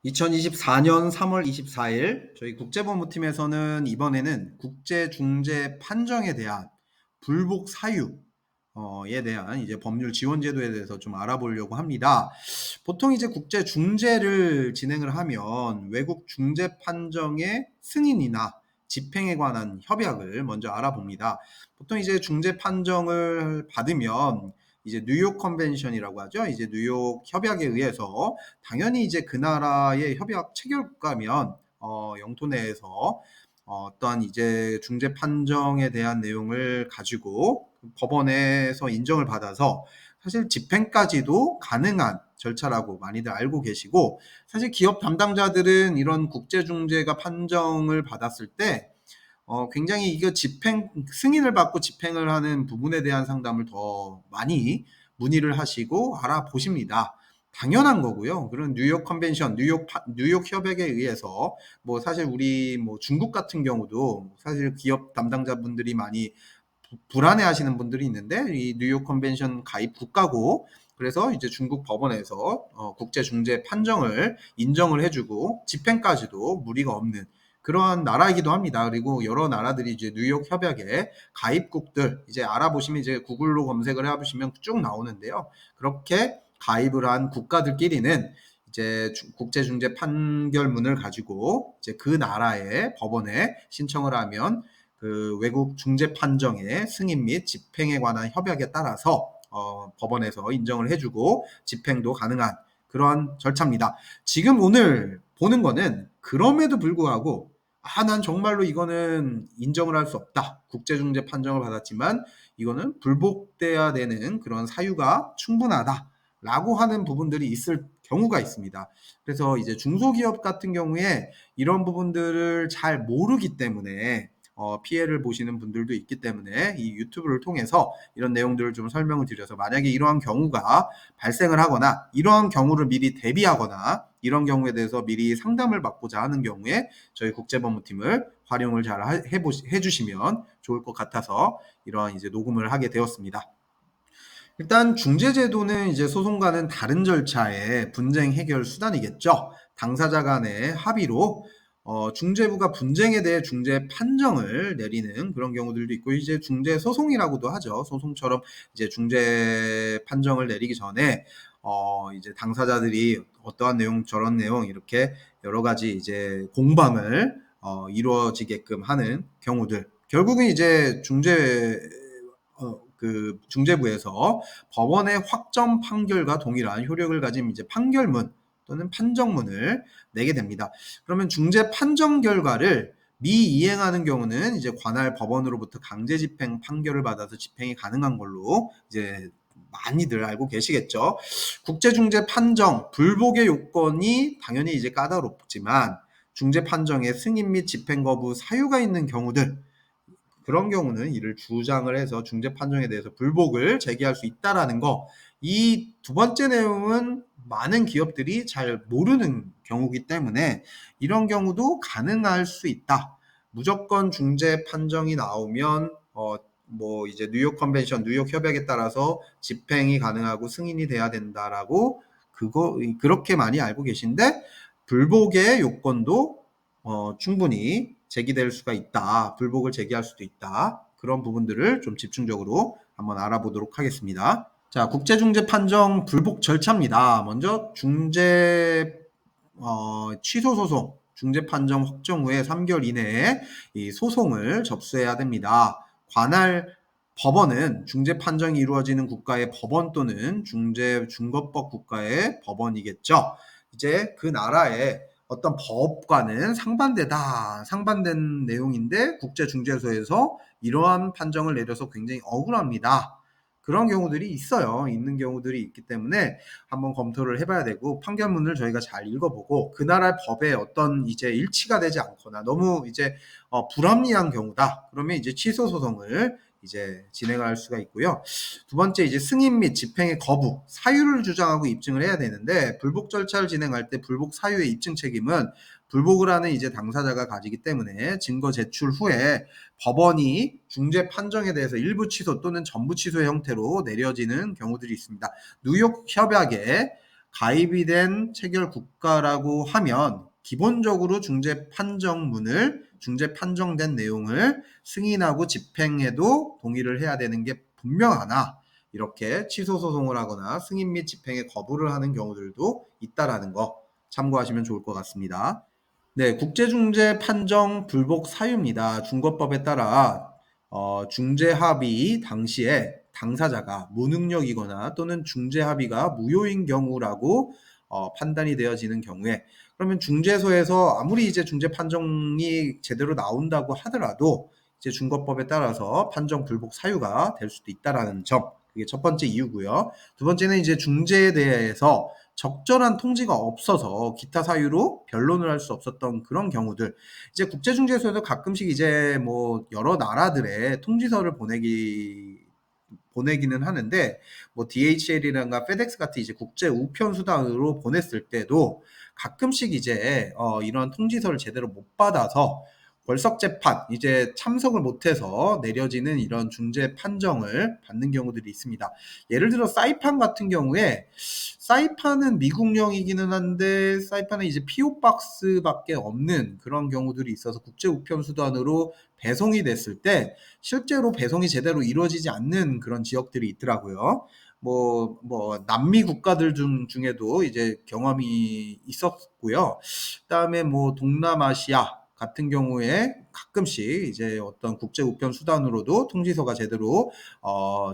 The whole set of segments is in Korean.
2024년 3월 24일 저희 국제법무팀에서는 이번에는 국제중재 판정에 대한 불복 사유에 대한 이제 법률 지원 제도에 대해서 좀 알아보려고 합니다. 보통 이제 국제중재를 진행을 하면 외국 중재 판정의 승인이나 집행에 관한 협약을 먼저 알아봅니다. 보통 이제 중재 판정을 받으면 이제 뉴욕 컨벤션이라고 하죠. 이제 뉴욕 협약에 의해서 당연히 이제 그 나라의 협약 체결 국가면 영토 내에서 어떠한 이제 중재 판정에 대한 내용을 가지고 법원에서 인정을 받아서 사실 집행까지도 가능한 절차라고 많이들 알고 계시고, 사실 기업 담당자들은 이런 국제 중재가 판정을 받았을 때 굉장히 이거 승인을 받고 집행을 하는 부분에 대한 상담을 더 많이 문의를 하시고 알아보십니다. 당연한 거고요. 그런 뉴욕 컨벤션, 뉴욕 협약에 의해서 뭐 사실 우리 뭐 중국 같은 경우도 사실 기업 담당자분들이 많이 불안해하시는 분들이 있는데, 이 뉴욕 컨벤션 가입 국가고, 그래서 이제 중국 법원에서 국제 중재 판정을 인정을 해주고 집행까지도 무리가 없는 그러한 나라이기도 합니다. 그리고 여러 나라들이 이제 뉴욕 협약에 가입국들 이제 알아보시면 이제 구글로 검색을 해보시면 쭉 나오는데요. 그렇게 가입을 한 국가들끼리는 이제 국제중재 판결문을 가지고 이제 그 나라의 법원에 신청을 하면 그 외국 중재 판정의 승인 및 집행에 관한 협약에 따라서 법원에서 인정을 해주고 집행도 가능한 그러한 절차입니다. 지금 오늘 보는 거는 그럼에도 불구하고 난 정말로 이거는 인정을 할 수 없다. 국제중재 판정을 받았지만 이거는 불복돼야 되는 그런 사유가 충분하다. 라고 하는 부분들이 있을 경우가 있습니다. 그래서 이제 중소기업 같은 경우에 이런 부분들을 잘 모르기 때문에 피해를 보시는 분들도 있기 때문에 이 유튜브를 통해서 이런 내용들을 좀 설명을 드려서, 만약에 이러한 경우가 발생을 하거나 이러한 경우를 미리 대비하거나 이런 경우에 대해서 미리 상담을 받고자 하는 경우에 저희 국제법무팀을 활용을 잘 해주시면 좋을 것 같아서 이러한 이제 녹음을 하게 되었습니다. 일단 중재제도는 이제 소송과는 다른 절차의 분쟁 해결 수단이겠죠. 당사자 간의 합의로 중재부가 분쟁에 대해 중재 판정을 내리는 그런 경우들도 있고, 이제 중재 소송이라고도 하죠. 소송처럼 이제 중재 판정을 내리기 전에 이제 당사자들이 어떠한 내용, 저런 내용 이렇게 여러 가지 이제 공방을 이루어지게끔 하는 경우들. 결국은 이제 그 중재부에서 법원의 확정 판결과 동일한 효력을 가진 이제 판결문 또는 판정문을 내게 됩니다. 그러면 중재 판정 결과를 미이행하는 경우는 이제 관할 법원으로부터 강제 집행 판결을 받아서 집행이 가능한 걸로 이제 많이들 알고 계시겠죠. 국제중재 판정 불복의 요건이 당연히 이제 까다롭지만 중재 판정의 승인 및 집행 거부 사유가 있는 경우들, 그런 경우는 이를 주장을 해서 중재 판정에 대해서 불복을 제기할 수 있다라는 거. 이 두 번째 내용은 많은 기업들이 잘 모르는 경우이기 때문에 이런 경우도 가능할 수 있다. 무조건 중재 판정이 나오면 뭐 이제 뉴욕 컨벤션, 뉴욕 협약에 따라서 집행이 가능하고 승인이 돼야 된다라고 그렇게 많이 알고 계신데, 불복의 요건도 충분히 제기될 수가 있다. 불복을 제기할 수도 있다. 그런 부분들을 좀 집중적으로 한번 알아보도록 하겠습니다. 자, 국제중재 판정 불복 절차입니다. 먼저 취소 소송, 중재 판정 확정 후에 3개월 이내에 이 소송을 접수해야 됩니다. 관할 법원은 중재 판정이 이루어지는 국가의 법원 또는 중거법 국가의 법원이겠죠. 이제 그 나라의 어떤 법과는 상반된 내용인데 국제중재소에서 이러한 판정을 내려서 굉장히 억울합니다. 그런 경우들이 있는 경우들이 있기 때문에 한번 검토를 해봐야 되고, 판결문을 저희가 잘 읽어보고 그 나라 법에 어떤 이제 일치가 되지 않거나 너무 이제 불합리한 경우다. 그러면 이제 취소 소송을 이제 진행할 수가 있고요. 두 번째, 이제 승인 및 집행의 거부, 사유를 주장하고 입증을 해야 되는데, 불복 절차를 진행할 때 불복 사유의 입증 책임은 불복을 하는 이제 당사자가 가지기 때문에 증거 제출 후에 법원이 중재 판정에 대해서 일부 취소 또는 전부 취소의 형태로 내려지는 경우들이 있습니다. 뉴욕 협약에 가입이 된 체결 국가라고 하면 기본적으로 중재 판정문을 중재 판정된 내용을 승인하고 집행에도 동의를 해야 되는 게 분명하나 이렇게 취소 소송을 하거나 승인 및 집행에 거부를 하는 경우들도 있다라는 거 참고하시면 좋을 것 같습니다. 네, 국제중재 판정 불복 사유입니다. 중거법에 따라 중재 합의 당시에 당사자가 무능력이거나 또는 중재 합의가 무효인 경우라고 판단이 되어지는 경우에 그러면 중재소에서 아무리 이제 중재 판정이 제대로 나온다고 하더라도 이제 중거법에 따라서 판정 불복 사유가 될 수도 있다라는 점. 그게 첫 번째 이유고요. 두 번째는 이제 중재에 대해서 적절한 통지가 없어서 기타 사유로 변론을 할 수 없었던 그런 경우들. 이제 국제중재소에도 가끔씩 이제 뭐 여러 나라들의 통지서를 보내기는 하는데 뭐 DHL이라든가 FedEx 같은 이제 국제 우편 수단으로 보냈을 때도 가끔씩 이제 이런 통지서를 제대로 못 받아서 벌석 재판 이제 참석을 못해서 내려지는 이런 중재 판정을 받는 경우들이 있습니다. 예를 들어 사이판 같은 경우에 사이판은 미국령이기는 한데 사이판은 이제 PO 박스밖에 없는 그런 경우들이 있어서 국제 우편 수단으로 배송이 됐을 때 실제로 배송이 제대로 이루어지지 않는 그런 지역들이 있더라고요. 뭐 남미 국가들 중에도 이제 경험이 있었고요. 그다음에 뭐 동남아시아 같은 경우에 가끔씩 이제 어떤 국제 우편 수단으로도 통지서가 제대로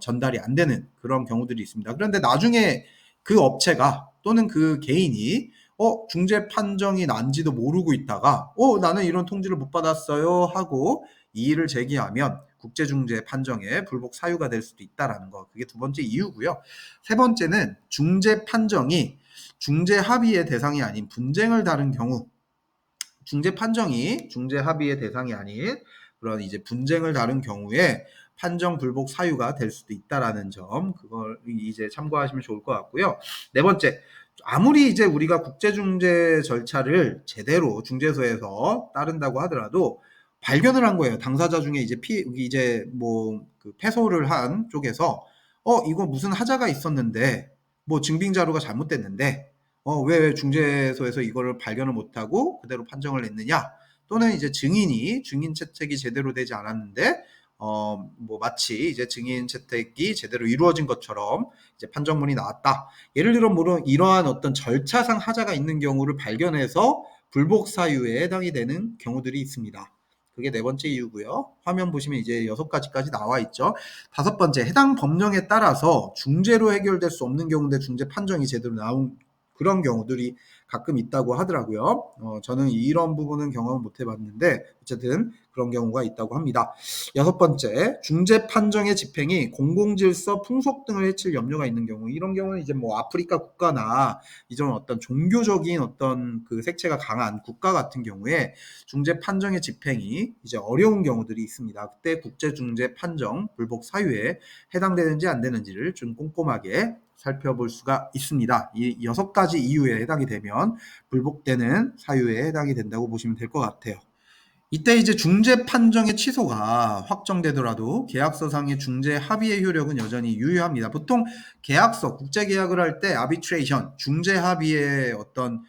전달이 안 되는 그런 경우들이 있습니다. 그런데 나중에 그 업체가 또는 그 개인이 중재 판정이 난지도 모르고 있다가 나는 이런 통지를 못 받았어요 하고 이의를 제기하면 국제중재 판정에 불복 사유가 될 수도 있다라는 거. 그게 두 번째 이유고요. 세 번째는 중재 판정이 중재 합의의 대상이 아닌 분쟁을 다룬 경우 중재 판정이 중재 합의의 대상이 아닌 그런 이제 분쟁을 다룬 경우에 판정 불복 사유가 될 수도 있다라는 점 그걸 이제 참고하시면 좋을 것 같고요. 네 번째, 아무리 이제 우리가 국제중재 절차를 제대로 중재소에서 따른다고 하더라도 발견을 한 거예요. 당사자 중에 이제 그 패소를 한 쪽에서 이거 무슨 하자가 있었는데 뭐 증빙 자료가 잘못됐는데 왜 중재소에서 이거를 발견을 못하고 그대로 판정을 냈느냐? 또는 이제 증인이 증인 채택이 제대로 되지 않았는데 뭐 마치 이제 증인 채택이 제대로 이루어진 것처럼 이제 판정문이 나왔다. 예를 들어 이러한 어떤 절차상 하자가 있는 경우를 발견해서 불복 사유에 해당이 되는 경우들이 있습니다. 그게 네 번째 이유고요. 화면 보시면 이제 6가지까지 나와 있죠. 다섯 번째, 해당 법령에 따라서 중재로 해결될 수 없는 경우인데 중재 판정이 제대로 나온 그런 경우들이 가끔 있다고 하더라고요. 저는 이런 부분은 경험을 못 해봤는데 어쨌든 그런 경우가 있다고 합니다. 여섯 번째, 중재 판정의 집행이 공공질서, 풍속 등을 해칠 염려가 있는 경우, 이런 경우는 이제 뭐 아프리카 국가나 이런 어떤 종교적인 어떤 그 색채가 강한 국가 같은 경우에 중재 판정의 집행이 이제 어려운 경우들이 있습니다. 그때 국제 중재 판정 불복 사유에 해당되는지 안 되는지를 좀 꼼꼼하게 살펴볼 수가 있습니다. 이 6가지 이유에 해당이 되면 불복되는 사유에 해당이 된다고 보시면 될 것 같아요. 이때 이제 중재 판정의 취소가 확정되더라도 계약서상의 중재 합의의 효력은 여전히 유효합니다. 보통 계약서, 국제 계약을 할 때 아비트레이션, 중재 합의의 어떤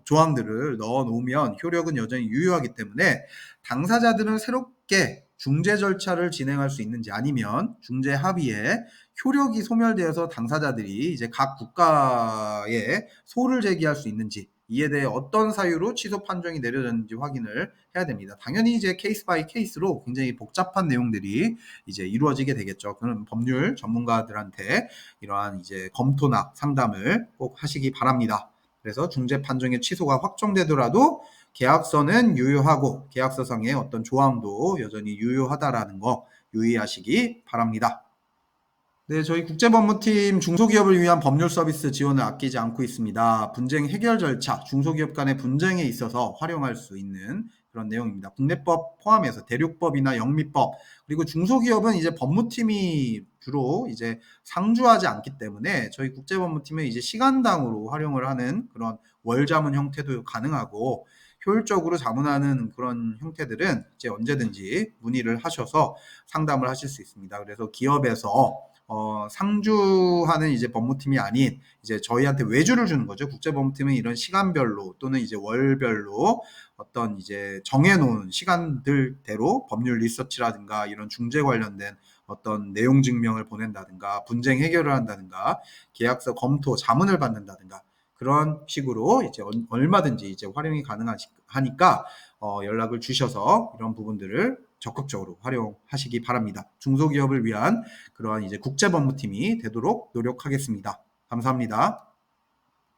조항들을 넣어 놓으면 효력은 여전히 유효하기 때문에 당사자들은 새롭게 중재 절차를 진행할 수 있는지 아니면 중재 합의에 효력이 소멸되어서 당사자들이 이제 각 국가에 소를 제기할 수 있는지 이에 대해 어떤 사유로 취소 판정이 내려졌는지 확인을 해야 됩니다. 당연히 이제 케이스 바이 케이스로 굉장히 복잡한 내용들이 이제 이루어지게 되겠죠. 그런 법률 전문가들한테 이러한 이제 검토나 상담을 꼭 하시기 바랍니다. 그래서 중재 판정의 취소가 확정되더라도 계약서는 유효하고 계약서상의 어떤 조항도 여전히 유효하다라는 거 유의하시기 바랍니다. 네, 저희 국제법무팀 중소기업을 위한 법률 서비스 지원을 아끼지 않고 있습니다. 분쟁 해결 절차, 중소기업 간의 분쟁에 있어서 활용할 수 있는 그런 내용입니다. 국내법 포함해서 대륙법이나 영미법, 그리고 중소기업은 이제 법무팀이 주로 이제 상주하지 않기 때문에 저희 국제법무팀은 이제 시간당으로 활용을 하는 그런 월자문 형태도 가능하고 효율적으로 자문하는 그런 형태들은 이제 언제든지 문의를 하셔서 상담을 하실 수 있습니다. 그래서 기업에서 상주하는 이제 법무팀이 아닌 이제 저희한테 외주를 주는 거죠. 국제법무팀은 이런 시간별로 또는 이제 월별로 어떤 이제 정해놓은 시간들대로 법률 리서치라든가 이런 중재 관련된 어떤 내용 증명을 보낸다든가 분쟁 해결을 한다든가 계약서 검토 자문을 받는다든가 그런 식으로 이제 얼마든지 이제 활용이 가능하니까 연락을 주셔서 이런 부분들을 적극적으로 활용하시기 바랍니다. 중소기업을 위한 그러한 이제 국제법무팀이 되도록 노력하겠습니다. 감사합니다.